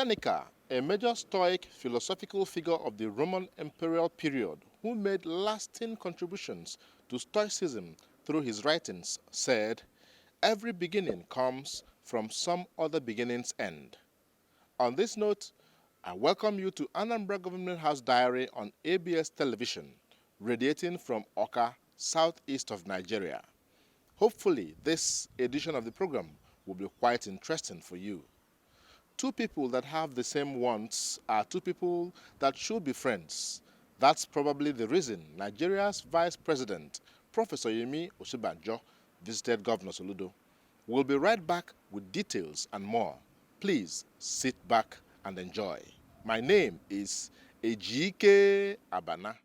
Seneca, a major Stoic philosophical figure of the Roman imperial period who made lasting contributions to Stoicism through his writings, said, "Every beginning comes from some other beginning's end." On this note, I welcome you to Anambra Government House Diary on ABS Television, radiating from Awka, southeast of Nigeria. Hopefully, this edition of the program will be quite interesting for you. Two people that have the same wants are two people that should be friends. That's probably the reason Nigeria's Vice President, Professor Osinbajo, visited Governor Soludo. We'll be right back with details and more. Please sit back and enjoy. My name is Ejike Abana.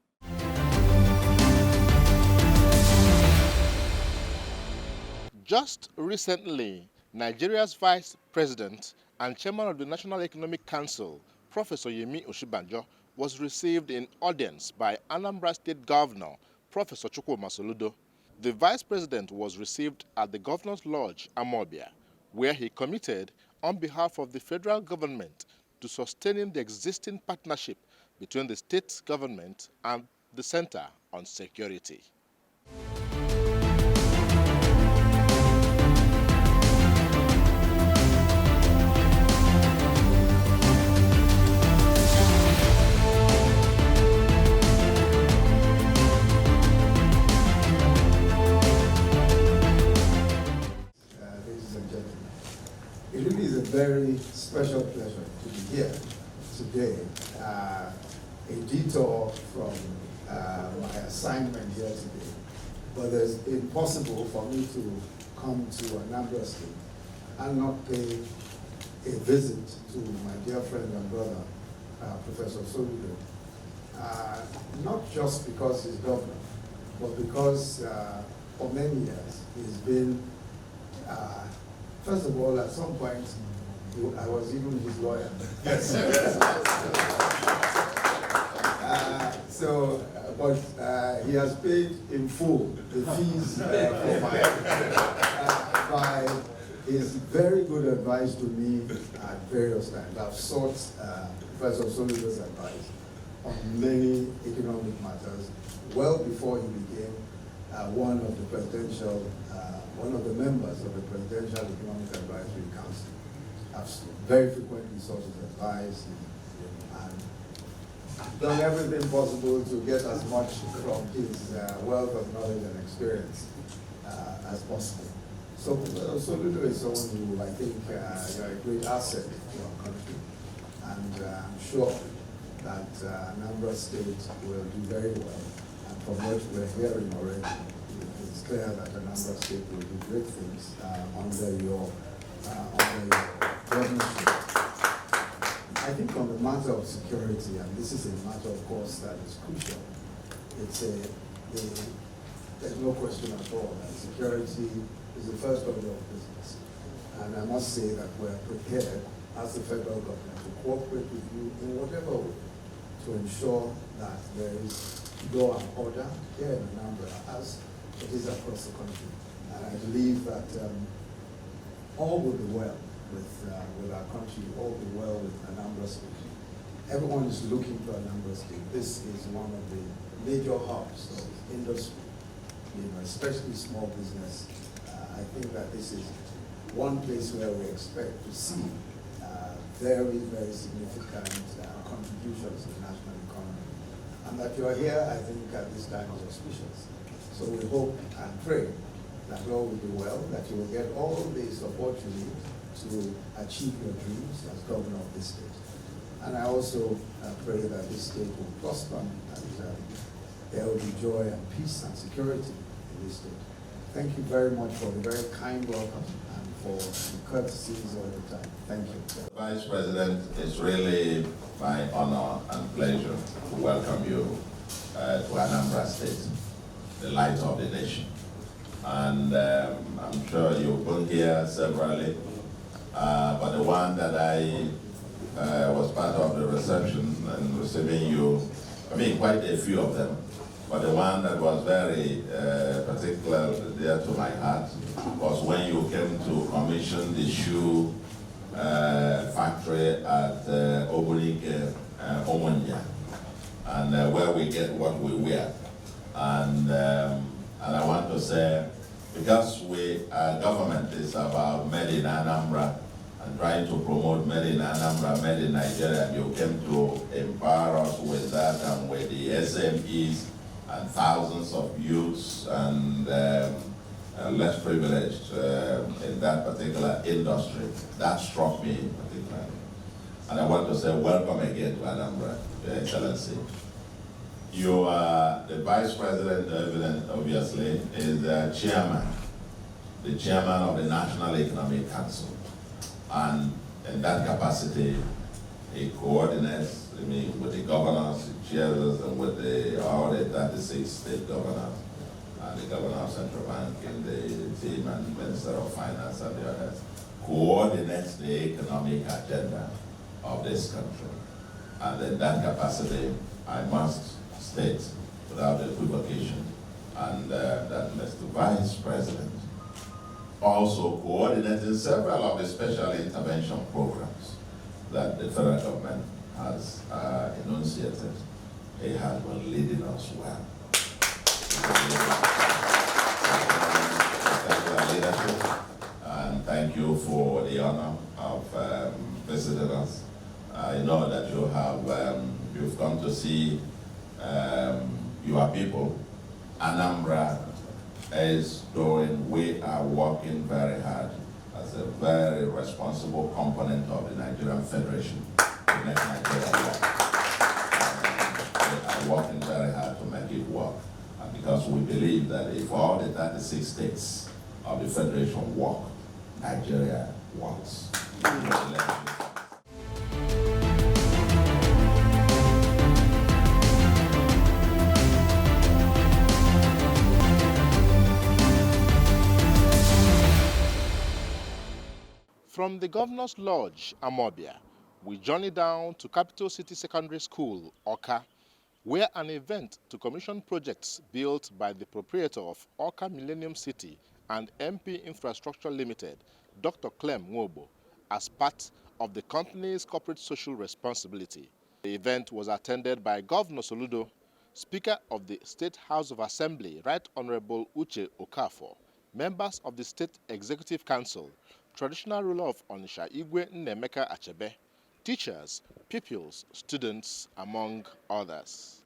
Just recently, Nigeria's Vice President and Chairman of the National Economic Council, Professor Yemi Osinbajo, was received in audience by Anambra State Governor, Professor Chukwuma Soludo. The Vice President was received at the Governor's Lodge, Amobia, where he committed, on behalf of the federal government, to sustaining the existing partnership between the state government and the Center on Security. It really is a very special pleasure to be here today. A detour from my assignment here today, but it's impossible for me to come to Anambra State and not pay a visit to my dear friend and brother, Professor Soludo. Not just because he's governor, but because for many years he's been first of all, at some point, I was even his lawyer. Yes. But he has paid in full the fees by his very good advice to me at various times. I've sought Professor Soludo's advice on many economic matters well before he became one of the members of the Presidential Economic Advisory Council. I've very frequently sought his advice and done everything possible to get as much from his wealth of knowledge and experience as possible. So Soludo is someone who I think you're a great asset to our country, and I'm sure that Anambra State will do very well. And from what we're hearing already, it's clear that Anambra State will do great things under your governorship. I think on the matter of security, and this is a matter, of course, that is crucial, there's no question at all that security is the first order of business. And I must say that we're prepared as the federal government to cooperate with you in whatever way to ensure that there is law and order here in Anambra as it is across the country. And I believe that all will be well with our country, all will be well with Anambra State. Everyone is looking to Anambra State. This is one of the major hubs of industry, especially small business. I think that this is one place where we expect to see very, very significant contributions to the national economy. And that you are here, I think, at this time is auspicious. So we hope and pray that all will be well, that you will get all the support you need to achieve your dreams as governor of this state. And I also pray that this state will prosper and there will be joy and peace and security in this state. Thank you very much for the very kind welcome and for the courtesies all the time. Thank you. Vice President, it's really my honor and pleasure to welcome you to Anambra State, the light of the nation. And I'm sure you've been here severally, but the one that I was part of the reception and receiving you, I mean quite a few of them, but the one that was very particular dear to my heart was when you came to commission the shoe factory at Obunik, Omonia, and where we get what we wear. And I want to say, because government is about made in Anambra and trying to promote made in Anambra, made in Nigeria, you came to empower us with that and with the SMEs and thousands of youths and less privileged in that particular industry. That struck me particularly. And I want to say welcome again to Anambra, Your Excellency. You are the Vice President, obviously, is the chairman of the National Economic Council. And in that capacity, he coordinates with the governors, the chairs, and with all the 36 state governors, and the governor of Central Bank, and the team, and Minister of Finance, and the others, coordinates the economic agenda of this country. And in that capacity, I must state without equivocation, and that Mr. Vice President also coordinated several of the special intervention programs that the federal government has enunciated. He has been leading us well. Leadership, and thank you for the honor of visiting us. I know that you have you've come to see your people. Anambra is doing, we are working very hard as a very responsible component of the Nigerian Federation to make Nigeria work. We are working very hard to make it work. And because we believe that if all the 36 states of the Federation work, Nigeria works. From the Governor's Lodge, Amobia, we journey down to Capital City Secondary School, Awka, where an event to commission projects built by the proprietor of Awka Millennium City and MP Infrastructure Limited, Dr. Clem Nwobo, as part of the company's corporate social responsibility. The event was attended by Governor Soludo, Speaker of the State House of Assembly, Right Honorable Uche Okafor, members of the State Executive Council, traditional ruler of Onitsha, Igwe Nnemeka Achebe, teachers, pupils, students, among others.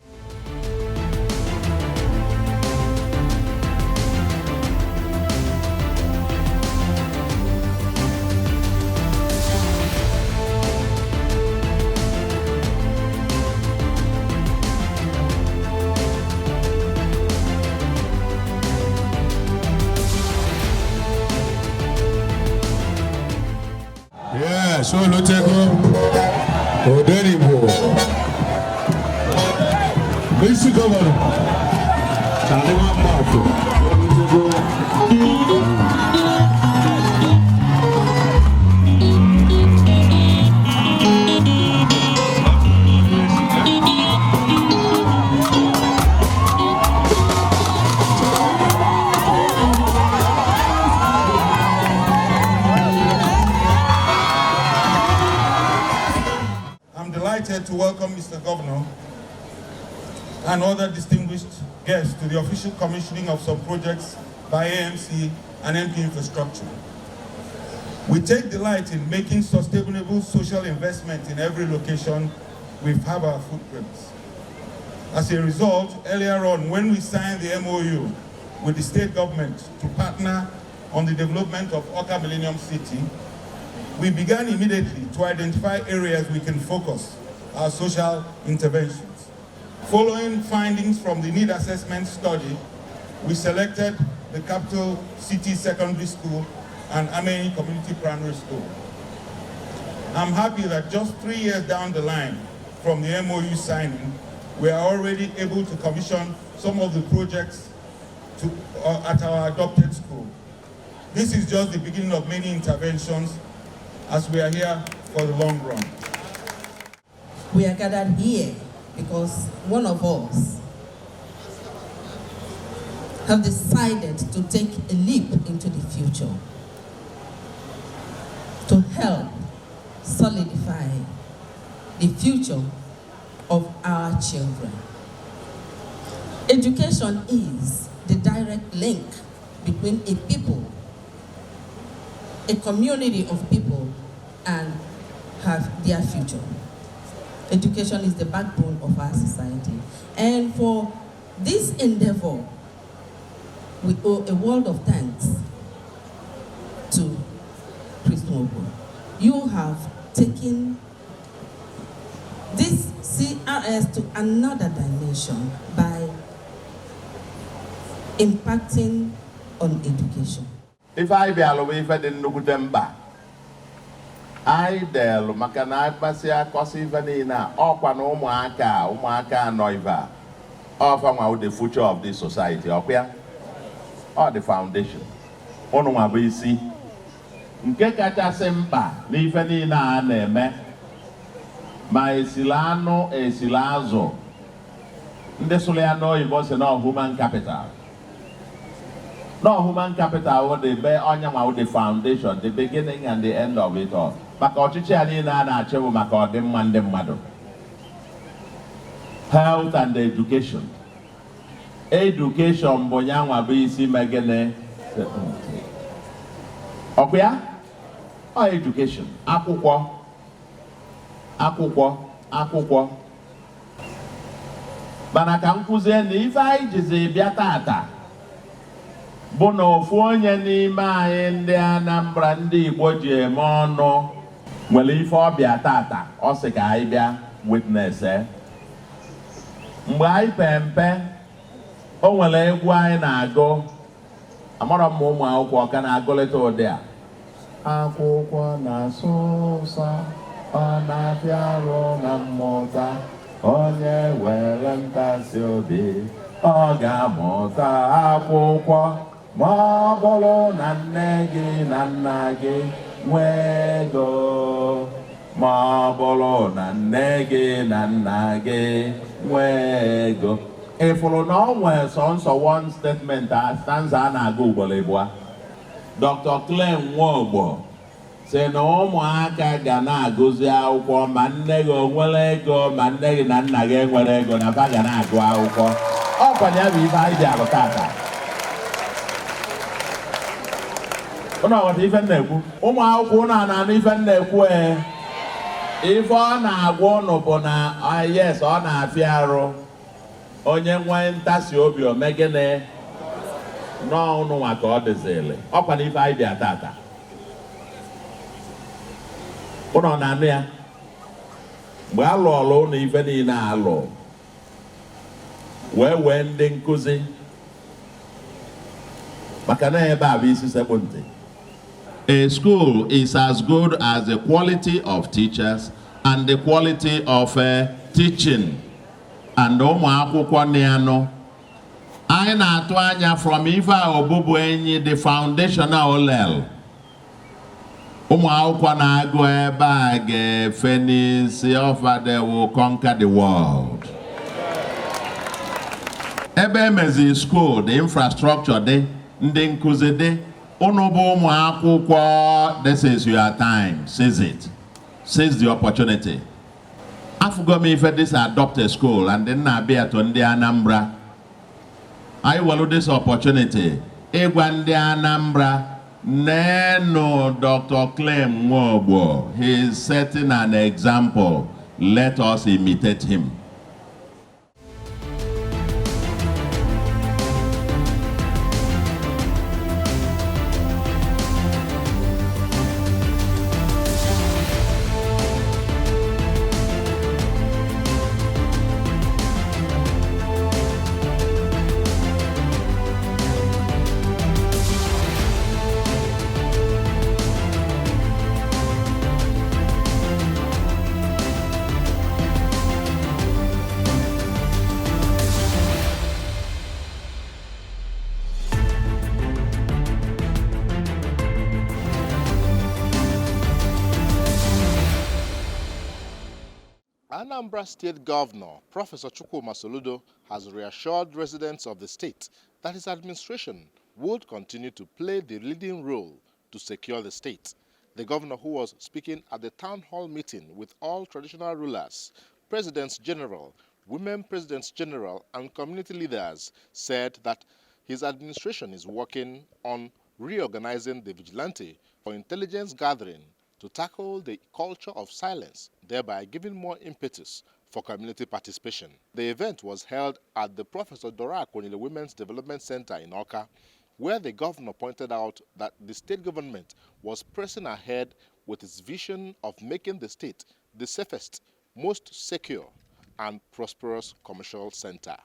So Lutego, Odenibo, Mr. Governor, Talima Pato, to welcome Mr. Governor and other distinguished guests to the official commissioning of some projects by AMC and MP Infrastructure. We take delight in making sustainable social investment in every location we have our footprints. As a result, earlier on, when we signed the MOU with the state government to partner on the development of Awka Millennium City, we began immediately to identify areas we can focus our social interventions. Following findings from the need assessment study, we selected the Capital City Secondary School and Ameni Community Primary School. I'm happy that just 3 years down the line from the MOU signing, we are already able to commission some of the projects at our adopted school. This is just the beginning of many interventions as we are here for the long run. We are gathered here because one of us have decided to take a leap into the future to help solidify the future of our children. Education is the direct link between a people, a community of people, and their future. Education is the backbone of our society. And for this endeavor, we owe a world of thanks to Chris Nwoko. You have taken this CRS to another dimension by impacting on education. If I be always for the Nukutemba, I del Makana Basia Cosivana, or Umuaka Noiva, or from the future of this society, or the foundation. Onuma BC. Nkekata Sempa, Lifanina Neme, my Silano e Silazo. Ndesuleano, it was no human capital. No human capital would be on the foundation, the beginning and the end of it all. Health and education. Education, Bonyama BC Megane. Okuya? Or education? Akwụkwọ. Mana ka m kụzie na ife anyị jizi bịa tata bụ na ofu onye n'ime anyị ndị Anambra ndị Igbo ji eme ọnụ nwere ife ọbịa tata ọ sị ka anyị bịa witness. Mgbe anyị pe mpe o nwere egwu anyị na-agụ, amara m ụmụ akwụkwọ ka na-agụlịta ụdị a. Akwụkwọ na-asụ ụsọ, ọ na-afịa arụ na mmụta, onye were ntasi obi ọ ga-amụta akwụkwọ. Ma ọ bụrụ na nne gị na nna gị nwee ego, ma ọ bụrụ na nne gị na nna gị nwee ego. Ịfụrụ na ọ nwee sọnsọ one statement a stanza a na-agụ ugboro abụọ. Dr. Clem Nwogbo sị na ụmụaka ga na-agụzi akwụkwọ ma nne gị o nwere ego ma nne gị na nna gị enwere ego, na ba ga na-agụ akwụkwọ. Ọ kwanye ya bụ ife anyị ji alụ tata. Ụnụ ọghọta ife m na-ekwu? Ụmụ akwụkwọ ụnụ a na-anụ ife m na-ekwu ife ọ na-agwa ụnụ bụ na yes, ọ na-afịa arụ. Onye nwee ntasi obi omegene n'ọnụ nwa ka ọ dịzịlị. Ọkwa na ife anyị bịa tata. Ụnụ na-anụ ya? Mgbe alụ ọlụ ụnụ ife niile alụ, wee ndị nkụzi, maka na ebe a bụ isi sekpụ ntị. A school is as good as the quality of teachers and the quality of teaching. And ụmụ akwụkwọ n'anọ, anyị na-atụ anya from ife obubu enyi the foundational level. Ụmụ akwụkwọ na-agụ ebe a ga-efe n'isi ọfa, they will conquer the world. Ebe emezi school, the infrastructure dị, ndị nkụzi dị, unu bụ ụmụ akwụkwọ, this is your time, seize it, seize the opportunity. Afụgo m ife this adopt a school and then na-abịa to ndị Anambra. I will this opportunity ịgwa ndị Anambra, nenu Dr. Clem Nwogbo, he is setting an example, let us imitate him. Anambra State Governor Professor Chukwuma Soludo has reassured residents of the state that his administration would continue to play the leading role to secure the state. The governor, who was speaking at the town hall meeting with all traditional rulers, presidents general, women presidents general, and community leaders, said that his administration is working on reorganizing the vigilante for intelligence gathering to tackle the culture of silence, thereby giving more impetus for community participation. The event was held at the Professor Dora Akonile Women's Development Center in Awka, where the governor pointed out that the state government was pressing ahead with its vision of making the state the safest, most secure, and prosperous commercial center.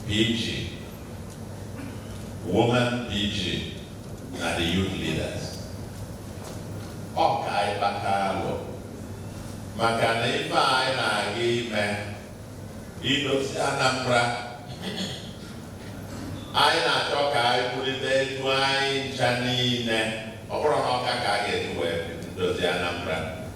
PG, woman PG, and the youth leaders. Okay, bakalo. Makana ifa ay nag-ime, idosi Anambra. Ay na-achọ ka ay pulite etu anyị ncha niile. Ọ bụrụ na ọka ka a ga-eji dozi Anambra.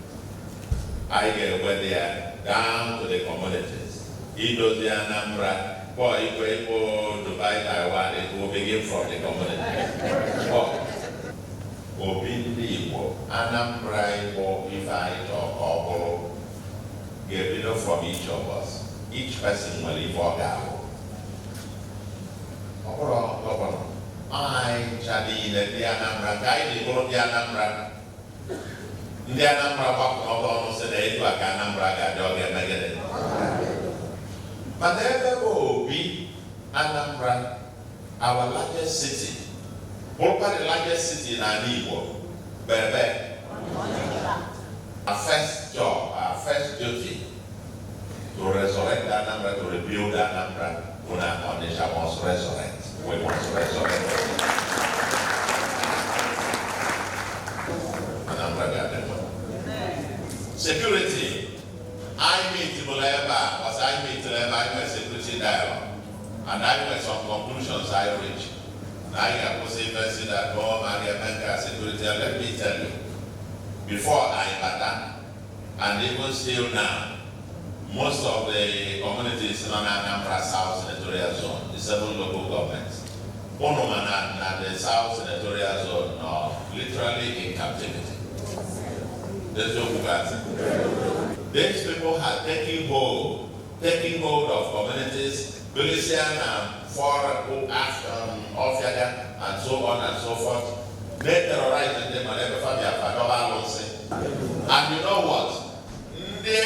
Anyị ga-ewede ya down to the communities. Idozi Anambra. Boy, if we go to buy Taiwan, it will begin from the community. Obindi Igbo, Anambra Igbo, if I talk or get rid of from each of us. Each person will live or die. I Chadi, the Anambra, guide the go to Anambra. The Anambra walk almost a day to a Anambra, got dog and negative. But there will be Anambra, our largest city. What about the largest city in Igbo? Bebe. Our first job, our first duty to resurrect Anambra, to rebuild Anambra, Una Onisha must resurrect. We must resurrect. Anambra Garden. Security. I meet Muleba, was I meet Muleba, I met security dialogue. And I met some conclusions I reached. I was invested at home, Maria security, and let me tell you, before I began, and even still now, most of the communities in Anambra South Senatorial Zone, the 7 local governments, Onomana and the South Senatorial Zone are literally in captivity. There's no Bugatti. These people have taken hold of communities, Bilisian, Ofiaga, and so on and so forth. They terrorize them and every and you know what? They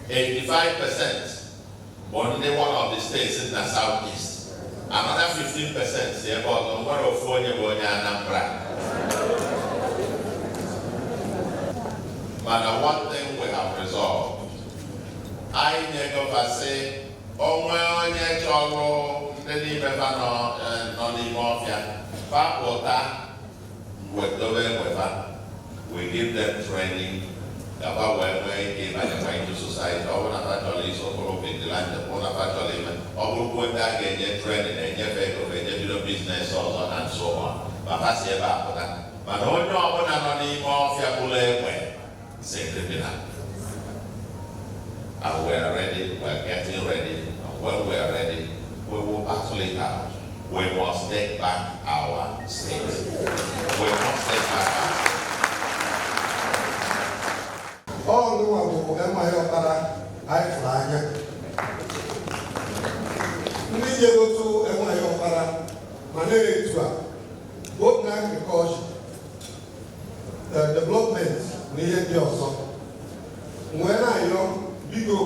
85% only one of the states in the southeast. Another 15% say about Anambra. But one thing we have resolved, I never say, oh, well, I cholo, the we give them training about where they came to society, or actually so in the land, or actually, or put that again, training and your business also and so on. But I say about that. But don't know what I'm on and we are ready, we are getting ready, and when we are ready, we will actually have. We must take back our state. We must take back our state. All the world will my opera, I fly. We go to my opera, Manera, both now because development needed the also. When I know, Bigo,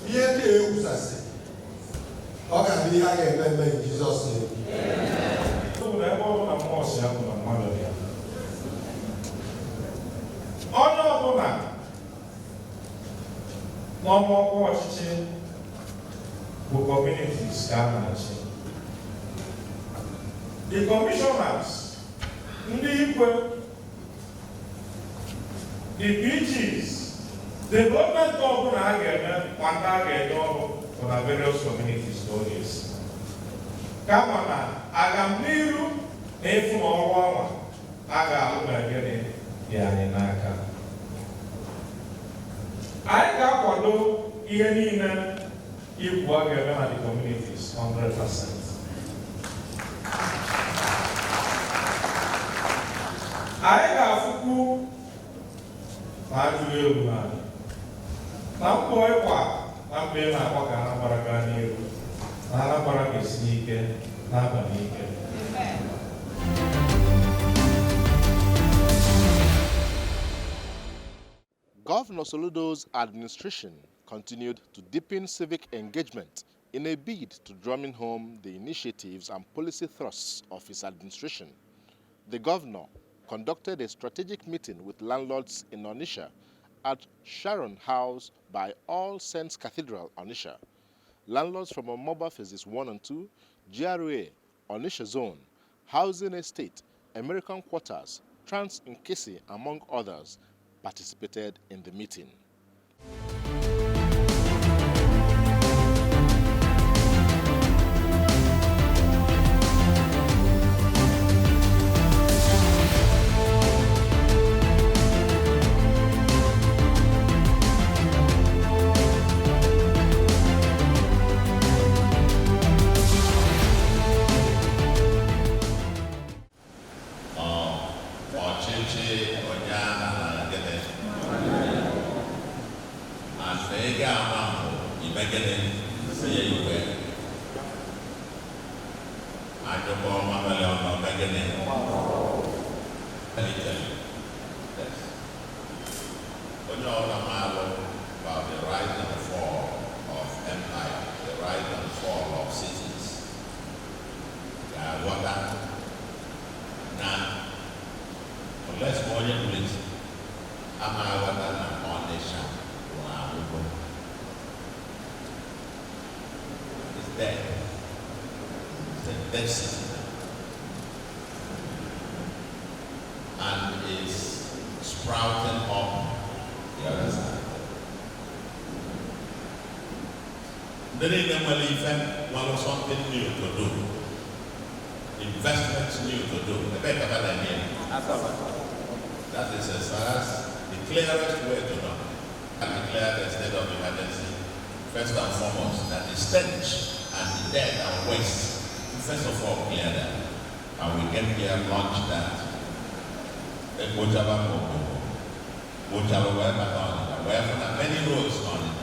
here they use us. How can we have a member in Jesus' name? No more watching communities. the commissioners, ndị ikwe, the PGs, development of for the various community stories. Come on, Agamiru, Efuma, Aga, Yanaka. I got Wado, Ianina, if work at the communities, 100%. I got Fuku, Madu, now boy, what? I'm being a Wakana Paragani, Nana Paragisnike, Nabanike. Governor Soludo's administration continued to deepen civic engagement in a bid to drumming home the initiatives and policy thrusts of his administration. The governor conducted a strategic meeting with landlords in Onitsha at Sharon House by All Saints Cathedral, Onitsha. Landlords from Omoba Phases 1 and 2, GRA, Onitsha Zone, Housing Estate, American Quarters, Trans Nkesi, among others, participated in the meeting. About the rise and fall of empire, the rise and fall of cities. Now, unless more please, I'm on nation. It's dead. It's a dead city. And is sprouting up the other side. Then in the event, one something new to do. Investments new to do. That is as far as the clearest way to know. And declare the state of emergency. First and foremost, that the stench and the death and waste, first of all, clear that. And we get here, launch that. Whatever wherever many roads on it,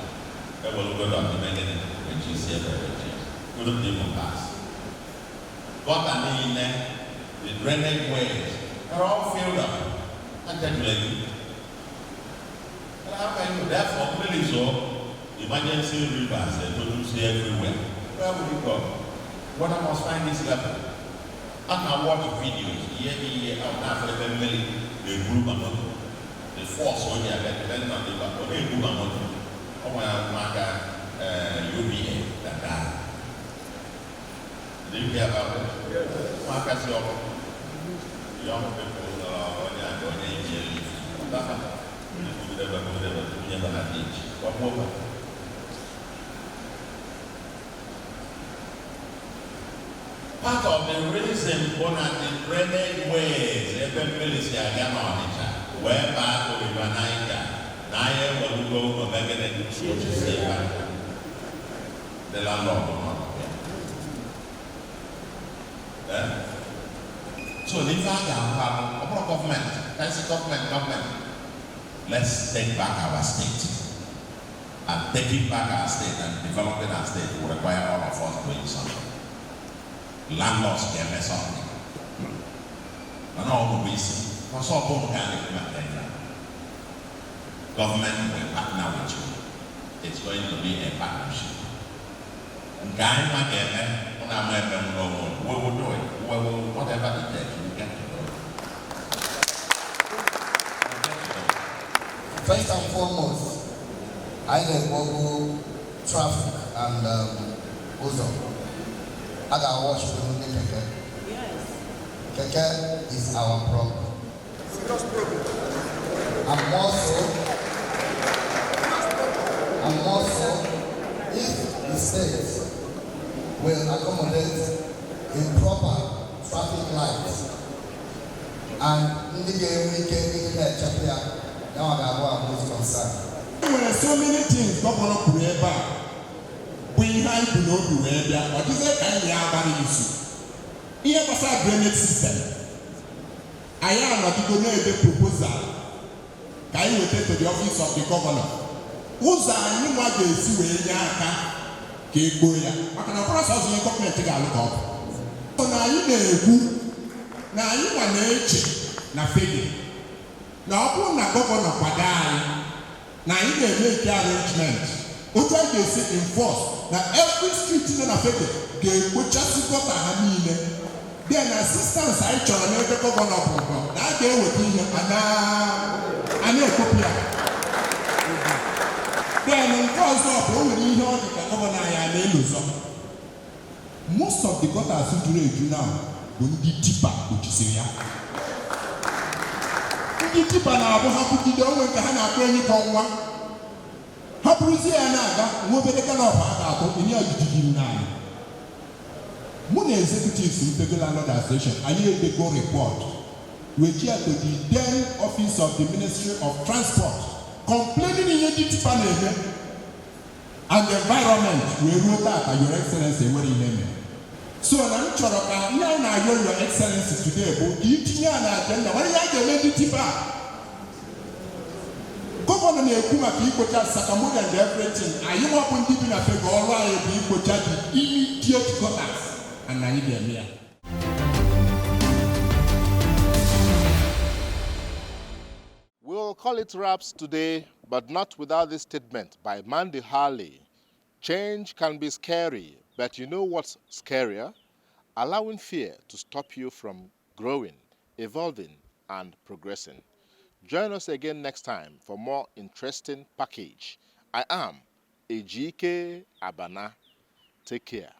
that will go down the beginning, which is here, couldn't even pass. But I mean, the drainage ways are all filled up. And then how can you therefore really so emergency rivers and produce everywhere? Where will you go? What I must find this level. I can watch videos year of African military, the group and the force when they are depending on the group and oh my UBA that died. Did you hear about it? Yes. Marcus young people when they are going in jail. What more? Part of the reason for the drainage ways, even military again on it, where back to River Niger, Niger will go to Megan, which is the landlord. So, the government, that's the government. Let's take back our state. And taking back our state and developing our state will require all of us doing something. Landlords can mess up. And all we see, what's all going to government will partner with you. It's going to be a partnership. Guy, my we will do it. Whatever it takes, we get to do it. First and foremost, I get mobile traffic and ozone. I got watch the movie. Yes. Keke is our problem. And also, if the state will accommodate a proper traffic light and indicate now I most concerned. There are so many things Governor Kureba we have to know to where they are, but this is a kind of issue. Here was our drainage system. I am not going to make a proposal. Can you take to the office of the governor? Who's a new one they see where you are? Kegoya. I can process the government to look up. So now you now you are nature, na figure. Now, upon a governor Padai, now you can make the arrangement. What I can say enforce that every street in Africa, they put just got a hamine. Then assistance I try to make the governor that day with him and a copia. Then enforce up over the governor and lose. Most of the gutters who do now will be deeper, which is here. The deeper now, but how could you do when you have any one? How could you say another? Move the kind of heart in your GG9. Moon executives in the Federal Administration, I hear the go report. We hear to the then office of the Ministry of Transport complaining in your deeper name and the environment. We wrote that at Your Excellency, what you name it. So I'm sure now Your Excellency today, but you think agenda, what are you going to do? Governor Nekuma people just Sakamood and everything. I am up on keeping a figure all right, people just immediate gutters and I need them here. We'll call it wraps today, but not without this statement by Mandy Harley. Change can be scary, but you know what's scarier? Allowing fear to stop you from growing, evolving, and progressing. Join us again next time for more interesting package. I am Ejike Abana. Take care.